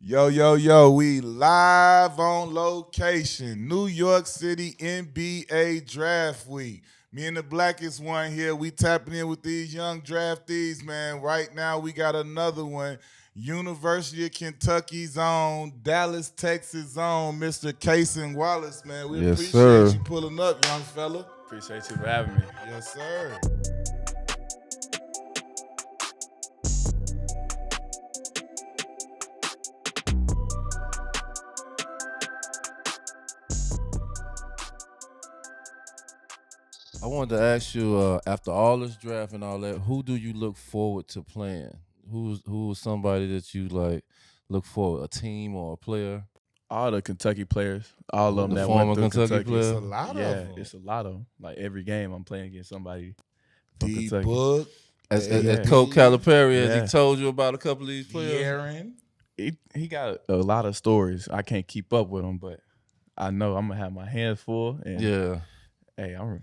Yo, yo, yo, we live on location. New York City NBA Draft Week. Me and the blackest one here, we tapping in with these young draftees, man. Right now, we got another one. University of Kentucky's own, Dallas, Texas' own, Mr. Cason Wallace, man. We Yes, appreciate sir. you pulling up, young fella. Appreciate you for having me. Yes, sir. I wanted to ask you, after all this draft and all that, who do you look forward to playing? Who's somebody that you like look forward, a team or a player? All the Kentucky players, all of them The that former went through Kentucky Kentucky. It's player? a lot of Yeah, them. it's a lot of them. Like every game, I'm playing against somebody from D Kentucky. Book, As AD, Coach Calipari, has Yeah. he told you about a couple of these players? Aaron. He got a lot of stories. I can't keep up with them, but I know I'm gonna have my hands full. And Yeah. hey, I'm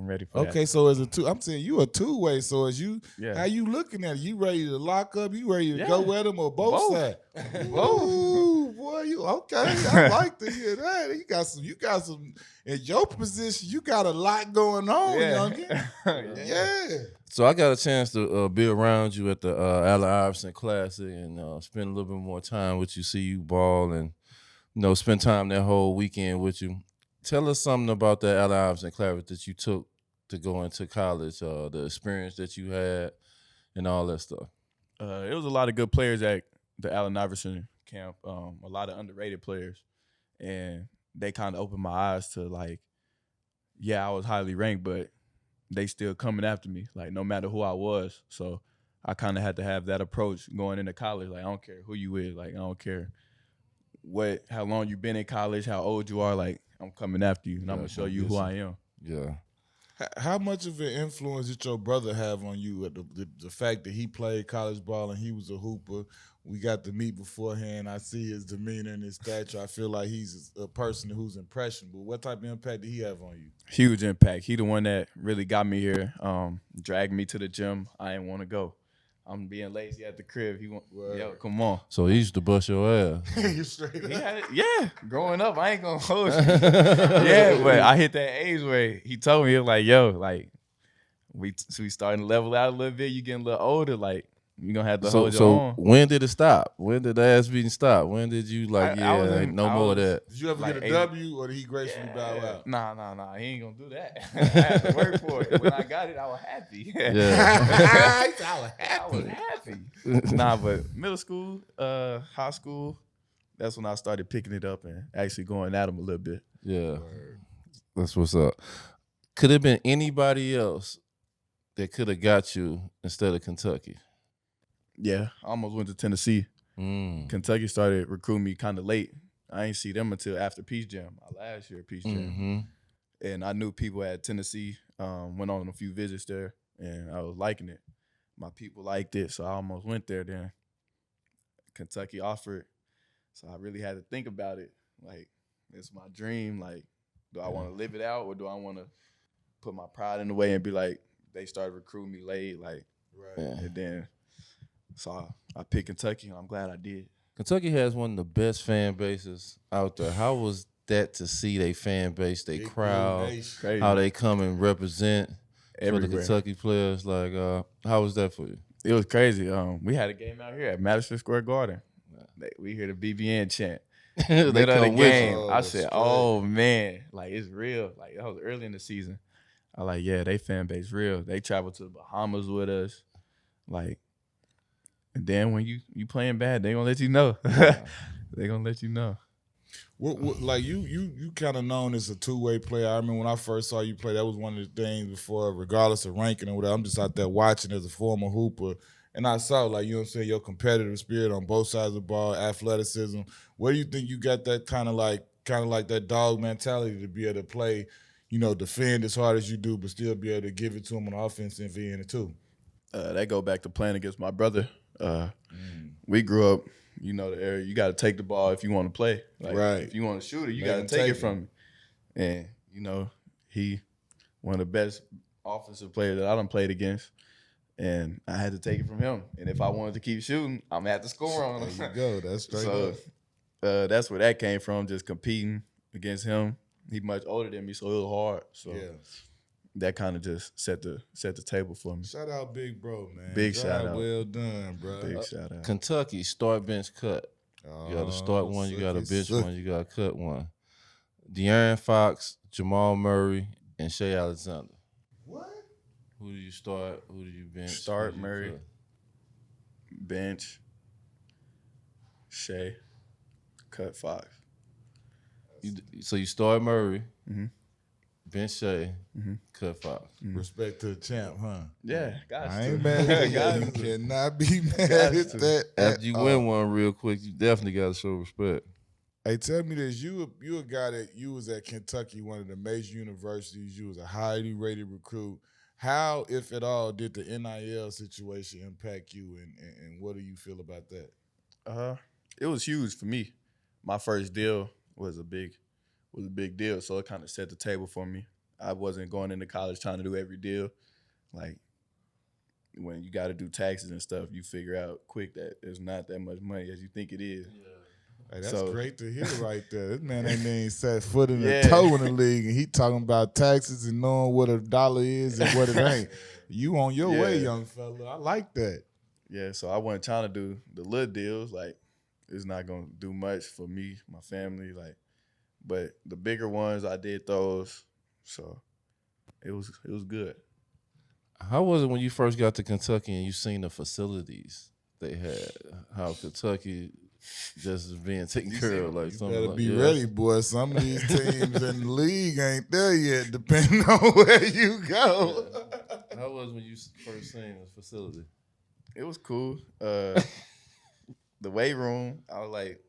ready for Okay, so as a two, I'm saying you a two-way. So as you, Yeah. how you looking at it? You ready to lock up? You ready to Yeah. go at them or both Both. sides? Both. Ooh, boy, you okay? I like to hear that. You got some. In your position, you got a lot going on, Yeah. youngin. Yeah. So I got a chance to be around you at the Allen Iverson Classic and spend a little bit more time with you, see you ball, and spend time that whole weekend with you. Tell us something about that Allen Iverson Classic that you took to go into college, the experience that you had, and all that stuff. It was a lot of good players at the Allen Iverson camp. A lot of underrated players, and they kind of opened my eyes to like, yeah, I was highly ranked, but they still coming after me, like no matter who I was. So I kind of had to have that approach going into college. Like I don't care who you is, like I don't care how long you been in college, how old you are. Like I'm coming after you, and I'm gonna show you who I am. Yeah. How much of an influence did your brother have on you? At the fact that he played college ball and he was a hooper. We got to meet beforehand. I see his demeanor and his stature. I feel like he's a person who's impressionable. What type of impact did he have on you? Huge impact. He the one that really got me here. Dragged me to the gym. I didn't want to go. I'm being lazy at the crib. He went, yo, come on. So he used to bust your ass. You straight He up. had it, yeah. Growing up, I ain't gonna hold you. Yeah, but I hit that age where he told me, he was like, yo, like, we starting to level out a little bit. You getting a little older, like, you gonna have to hold your So own. when did it stop? When did the ass beating stop? When did you like, I was ain't in- no I more of was- that? Did you ever Like get a 80. W or did he gracefully bow out? Nah. He ain't gonna do that. I had to work for it. When I got it, I was happy. Yeah. He said, I was I was happy. Nah, but middle school, high school, that's when I started picking it up and actually going at him a little bit. Yeah. That's what's up. Could it have been anybody else that could have got you instead of Kentucky? Yeah, I almost went to Tennessee. Kentucky started recruiting me kind of late. I ain't see them until after Peace Jam, my last year at Peace Jam. Mm-hmm. And I knew people at Tennessee, went on a few visits there, and I was liking it. My people liked it, so I almost went there then. Kentucky offered, so I really had to think about it. Like, it's my dream. Like, do I want to live it out or do I want to put my pride in the way and be like, they started recruiting me late, like, Right. and then, so I picked Kentucky, and I'm glad I did. Kentucky has one of the best fan bases out there. How was that to see their fan base, their Big crowd, nation. Crazy. how they come and represent for the Everywhere. Kentucky players? Like, how was that for you? It was crazy. We had a game out here at Madison Square Garden. We hear the BBN chant. They Middle of the come with you. game. I said, straight. "Oh man, like it's real." Like that was early in the season. I like, yeah, they fan base real. They travel to the Bahamas with us. Like, and then when you playing bad, they gonna let you know. They gonna let you know. What like you kind of known as a two-way player. I remember when I first saw you play, that was one of the things before, regardless of ranking or whatever. I'm just out there watching as a former hooper. And I saw, like, you know what I'm saying, your competitive spirit on both sides of the ball, athleticism. Where do you think you got that kind of like that dog mentality to be able to play, defend as hard as you do, but still be able to give it to them on the offensive end too? That go back to playing against my brother. We grew up, the area. You got to take the ball if you want to play. Like, Right. If you want to shoot it, you Man, got to take take it from him. And he one of the best offensive players that I done played against. and I had to take it from him. And if I wanted to keep shooting, I'm gonna have to score on him. There you go. That's straight So up. that's where that came from, just competing against him. He's much older than me, so it was hard. So Yeah. that kind of just set the table for me. Shout out Big Bro, man. Big Job shout out. Well done, bro. Big shout out. Kentucky, start, bench, cut. You got to start one, you got to bench one, you got to cut one. De'Aaron Fox, Jamal Murray, and Shea Alexander. What? Who do you start? Who do you bench? Start who do you Murray. cut? Bench, Shea, cut Fox. So you start Murray, Mhm. bench Shea, Mhm. cut Fox. Respect to the champ, huh? Yeah, guys. I ain't mad at that. You cannot be mad at that. After you win one real quick, you definitely got to show respect. Hey, tell me this. You a guy that you was at Kentucky, one of the major universities. You was a highly rated recruit. How, if at all, did the NIL situation impact you, and what do you feel about that? It was huge for me. My first deal was a big deal, so it kind of set the table for me. I wasn't going into college trying to do every deal. Like, when you got to do taxes and stuff, you figure out quick that there's not that much money as you think it is. Hey, that's So- great to hear right there. This man ain't even set foot in Yeah. the toe in the league, and he talking about taxes and knowing what a dollar is and what it ain't. You on your way, Yeah. young fella. I like that. Yeah, so I wasn't trying to do the little deals. Like, it's not gonna do much for me, my family. Like, but the bigger ones, I did those. So it was good. How was it when you first got to Kentucky and you seen the facilities they had? How Kentucky just is being taken care of, like You something better like be yeah. ready, boy. Some of these teams in the league ain't there yet, depending on where you go. How was it when you first seen the facility? It was cool. The weight room, I was like,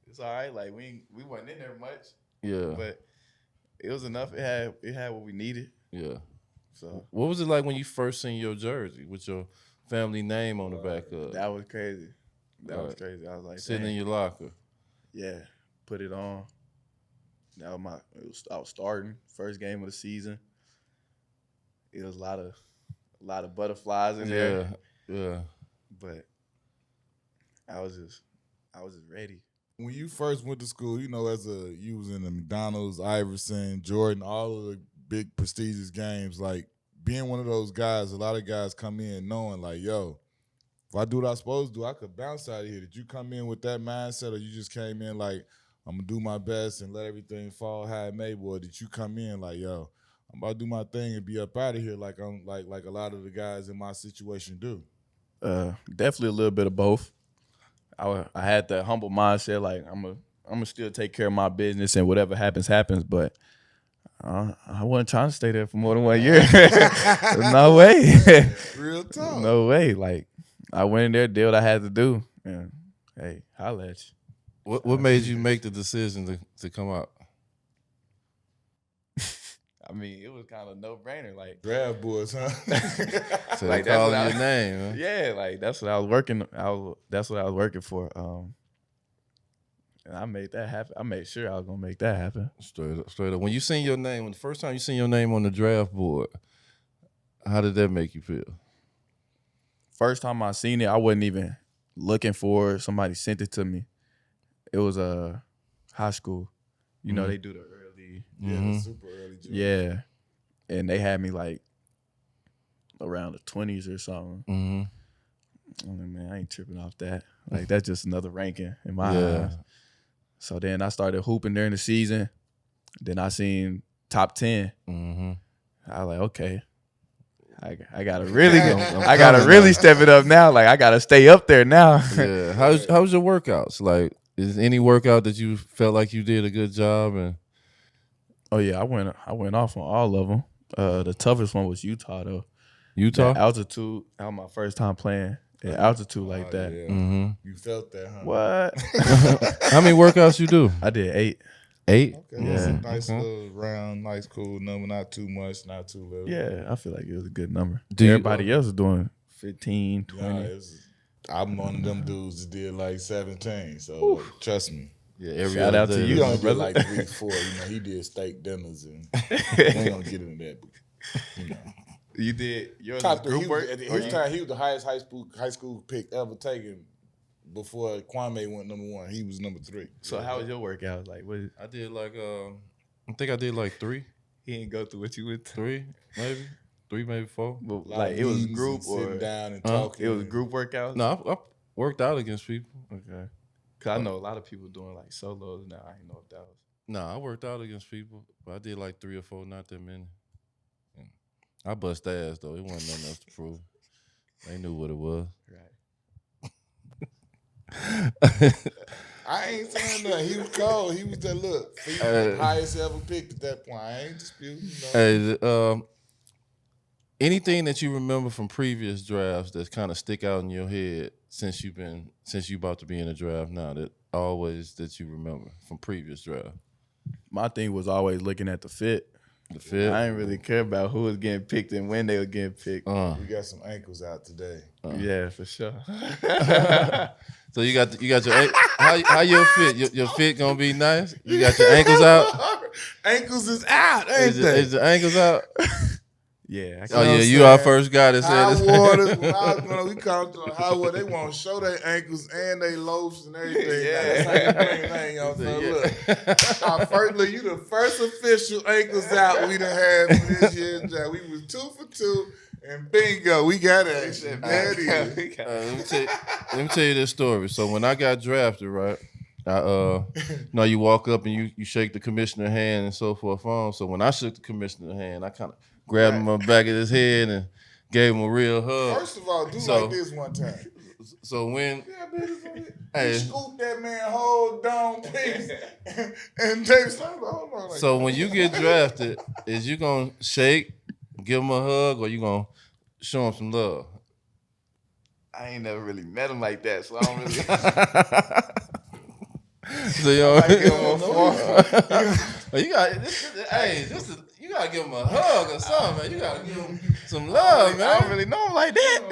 it's all right. Like, we wasn't in there much, Yeah, but it was enough. It had what we needed. yeah. So What was it like when you first seen your jersey with your family name on the back of it? that was crazy. That was Right. crazy. I was like, Sitting dang. in your locker. Yeah, put it on. That was I was starting first game of the season. It was a lot of butterflies in there, Yeah. but I was just ready. When you first went to school, you know, you was in the McDonald's, Iverson, Jordan, all of the big prestigious games. Like, being one of those guys, a lot of guys come in knowing, like, yo, if I do what I'm supposed to do, I could bounce out of here. Did you come in with that mindset, or you just came in like, I'm gonna do my best and let everything fall how it may? Boy, did you come in like, yo, I'm about to do my thing and be up out of here like I'm like a lot of the guys in my situation do? Definitely a little bit of both. I had that humble mindset, like I'm gonna still take care of my business and whatever happens, but I wasn't trying to stay there for more than 1 year. No way. Real talk. No way. Like, I went in there, did what I had to do, and hey, holla at you. What made you make the decision to come out? I mean, it was kind of no brainer. Like, Draft boys, huh? So Like, they that's calling what I- your name, huh? yeah, like that's what I was working. That's what I was working for. And I made that happen. I made sure I was gonna make that happen. Straight up. When you seen your name, when the first time you seen your name on the draft board, how did that make you feel? First time I seen it, I wasn't even looking for it. Somebody sent it to me. It was high school. You know, they do the early. Yeah, Mhm. the super early job. Yeah, and they had me like around the 20s or something. Mm-hmm. I'm like, man, I ain't tripping off that. Like, that's just another ranking in my Yeah. eyes. So then I started hooping during the season. Then I seen top 10. Mm-hmm. I was like, okay, I gotta really I gotta really step it up now. Like, I gotta stay up there now. Yeah. How's your workouts? Like, is any workout that you felt like you did a good job? And Oh yeah, I went off on all of them. The toughest one was Utah though. Utah? That altitude. That was my first time playing at altitude like that. Yeah. Mm-hmm. You felt that, huh? What? How many workouts you do? I did 8. 8? Okay, that's a Yeah. nice Okay. little round, nice cool number. Not too much, not too little. Yeah, I feel like it was a good number. Do you- Everybody else is doing 15, 20. Yeah, I'm one of them dudes that did like 17. So trust me. Yeah, every Shout other out to day. you. He only brother. did like 3, 4. You know, he did steak dinners and we ain't gonna get into that. But, you know, You did yours Top was group work. At his time, he was the highest high school pick ever taken. Before Kwame went number 1, he was number 3. So how was your workout? Like, what? I did like I think I did like 3. He didn't go through what you went through. 3 maybe 4. But like it was group or sitting down and talking. it was group workouts. No, I worked out against people. Okay. Cause I know a lot of people doing like solos now. I didn't know if that was. No, I worked out against people, but I did like 3 or 4, not that many. I bust ass though. It wasn't nothing else to prove. They knew what it was. Right. I ain't saying nothing. He was cold. He was that look. He was the highest ever picked at that point. I ain't disputing. Hey, anything that you remember from previous drafts that kind of stick out in your head since you about to be in a draft now that you remember from previous draft? My thing was always looking at the fit. The fit. I didn't really care about who was getting picked and when they were getting picked. We got some ankles out today. Yeah, for sure. So you got your how your fit? Your fit gonna be nice? You got your ankles out? Ankles is out, ain't they? Is the ankles out? Yeah. Oh yeah, you our first guy that said high this. waters. When I was going, we come to high water. They want to show their ankles and their loafs and everything. Yeah. That's how you bring y'all. So look, you the first official ankles out we done had for this year's draft. We was 2 for 2, and bingo, we got action. There it is. Let me tell you this story. So when I got drafted, right, you walk up and you shake the commissioner's hand and so forth on. So when I shook the commissioner's hand, I kind of grabbed him on the back of his head and gave him a real hug. First of all, like this one time. So when you scoop that man whole dome piece and Dave started, hold on. Like, so when you get drafted, is you gonna shake, give him a hug, or you gonna show him some love? I ain't never really met him like that, so I don't really. So you gotta give him a hug or something, man. You gotta give him some love, man. I don't really know him like that.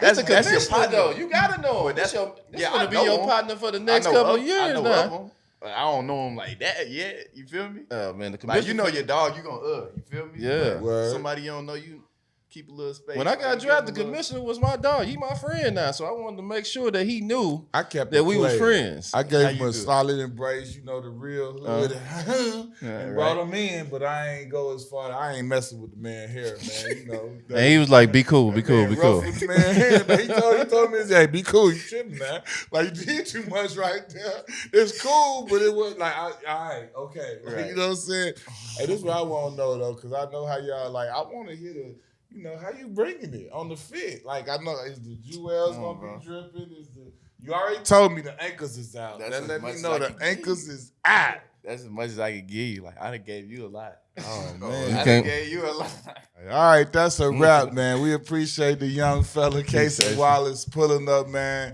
That's your partner though. You gotta know him. This gonna be your partner for the next couple of years now. Of him, but I don't know him like that yet. You feel me? Man, the like you know your dog, you gonna you feel me? Yeah. But somebody you don't know, you keep a little space. When I got drafted, the commissioner was my dog. He my friend now, so I wanted to make sure that he knew that we was friends. I gave him a solid embrace, the real hood, and brought him in. But I ain't go as far. I ain't messing with the man here, man. And he was like, "Be cool, be cool, be cool." With the man here, but he told me, "Hey, be cool. You shouldn't, man. Like you did too much right there. It's cool, but it was like, all right, okay. Right. You know what I'm saying? Hey, this is what I want to know though, because I know how y'all like. I want to hear the. How you bringing it on the fit? Like, I know, is the jewels going to be dripping? You already told me the ankles is out. Let me know the ankles is out. That's as much as I could give you. Like, I done gave you a lot. Oh, man. I done gave you a lot. All right, that's a wrap, man. We appreciate the young fella, Cason Wallace, pulling up, man.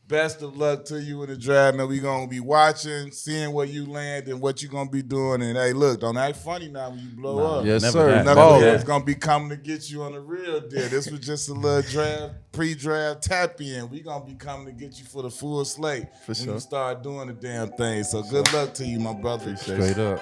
Best of luck to you in the draft, man. We going to be watching, seeing where you land and what you going to be doing. And, hey, look, don't act funny now when you blow up. Yes, sir. Knuckleheads going to be coming to get you on the real deal. This was just a little pre-draft tap-in. We going to be coming to get you for the full slate when you start doing the damn thing. So good luck to you, my brother. Straight up.